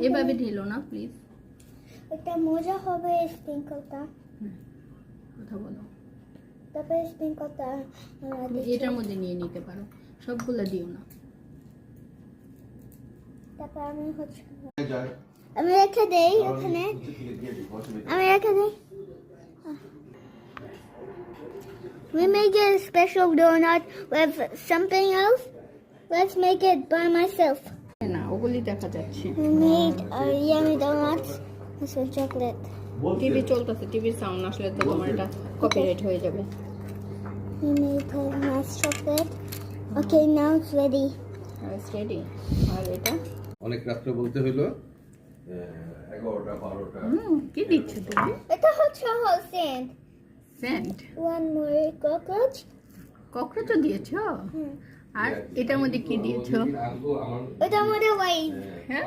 এভাবে ঢেলো না প্লিজ। এটা মজা হবে স্প্রিঙ্কলটা। কথা বলো। তারপরে স্প্রিঙ্কলটা এটার মধ্যে নিয়ে নিতে পারো, সবগুলো দিও না। তারপর আমি রেখে দেই ওখানে, আমি রেখে দেই। We make a special donut with something else. Let's make it by myself. না, ওগুলি দেখা যাচ্ছে। We made yummy donuts with chocolate. TV চলতেছে, টিভির সাউন্ড আসলে তো তোমার এটা কপিরাইট হয়ে যাবে। We made a nice chocolate. Okay, now it's ready. It's ready. আর এটা অনেক রাত্রে বলতে হইলো 11টা 12টা। কি দিচ্ছ তুমি? এটা হচ্ছে sand. Sand. One more cockroach. ককরোচও দিয়েছো? আর এটার মধ্যে কি দিয়েছো? ওটার মধ্যে white. হ্যাঁ।